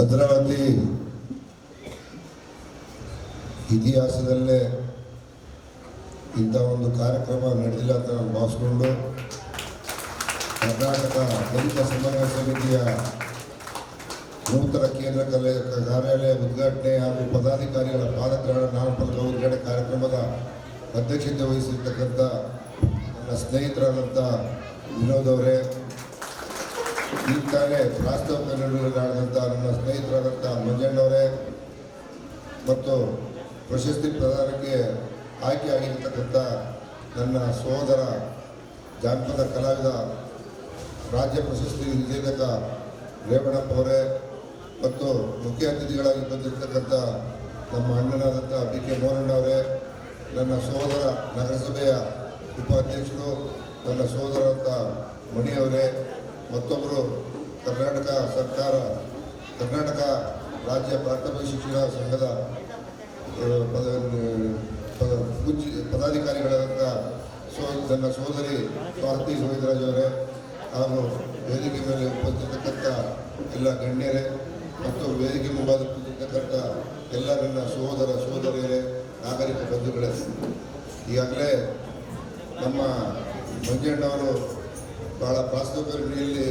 ಭದ್ರಾವತಿ ಇತಿಹಾಸದಲ್ಲೇ ಇಂಥ ಒಂದು ಕಾರ್ಯಕ್ರಮ ನಡೆದಿಲ್ಲ ಅಂತ ನಾನು ಭಾವಿಸ್ಕೊಂಡು ಕರ್ನಾಟಕ ದಲಿತ ಸಮನ್ವಯ ಸಮಿತಿಯ ನೂತನ ಕೇಂದ್ರ ಕಾರ್ಯಾಲಯ ಉದ್ಘಾಟನೆ ಹಾಗೂ ಪದಾಧಿಕಾರಿಗಳ ಪಾದಗ್ರಹಣ ನಾಮಫಲಕ ಉದ್ಘಾಟನೆ ಕಾರ್ಯಕ್ರಮದ ಅಧ್ಯಕ್ಷತೆ ವಹಿಸಿರ್ತಕ್ಕಂಥ ನನ್ನ ಸ್ನೇಹಿತರಾದಂಥ ವಿನೋದ್ ಅವರೇ, ಈಗ ತಾನೇ ಪ್ರಾಸ್ತಾವಿಕ ನಡೆದಂಥ ನನ್ನ ಸ್ನೇಹಿತರಾದಂಥ ಮಂಜಣ್ಣವರೇ ಮತ್ತು ಪ್ರಶಸ್ತಿ ಪ್ರದಾನಕ್ಕೆ ಆಯ್ಕೆಯಾಗಿರ್ತಕ್ಕಂಥ ನನ್ನ ಸಹೋದರ ಜಾನಪದ ಕಲಾವಿದ ರಾಜ್ಯ ಪ್ರಶಸ್ತಿ ವಿಜೇತಕ ರೇವಣಪ್ಪ ಅವರೇ ಮತ್ತು ಮುಖ್ಯ ಅತಿಥಿಗಳಾಗಿ ಬಂದಿರತಕ್ಕಂಥ ನಮ್ಮ ಅಣ್ಣನಾದಂಥ ಬಿ ಕೆ ಮೋಹನಣ್ಣ ಅವರೇ, ನನ್ನ ಸಹೋದರ ನಗರಸಭೆಯ ಉಪಾಧ್ಯಕ್ಷರು ನನ್ನ ಸಹೋದರಂಥ ಮಣಿಯವರೇ, ಮತ್ತೊಬ್ಬರು ಕರ್ನಾಟಕ ರಾಜ್ಯ ಪ್ರಾಥಮಿಕ ಶಿಕ್ಷಣ ಸಂಘದ ಪದಾಧಿಕಾರಿಗಳಾದಂಥ ನನ್ನ ಸಹೋದರಿ ಭಾರತಿ ಗೋವಿಂದರಾಜ್ ಅವರೇ ಹಾಗೂ ವೇದಿಕೆ ಮೇಲೆ ಉಪಸ್ಥಿತಕ್ಕಂಥ ಎಲ್ಲ ಗಣ್ಯರೇ ಮತ್ತು ವೇದಿಕೆ ಮುಂಭಾಗ ಕೂತಿರ್ತಕ್ಕಂಥ ಎಲ್ಲ ನನ್ನ ಸಹೋದರಿಯರೇ, ನಾಗರಿಕ ಬಂಧುಗಳೇ, ಈಗಾಗಲೇ ನಮ್ಮ ಮಂಜಣ್ಣವರು ಬಹಳ ಪ್ರಾಸ್ತಾವಿಕ ರೀತಿಯಲ್ಲಿ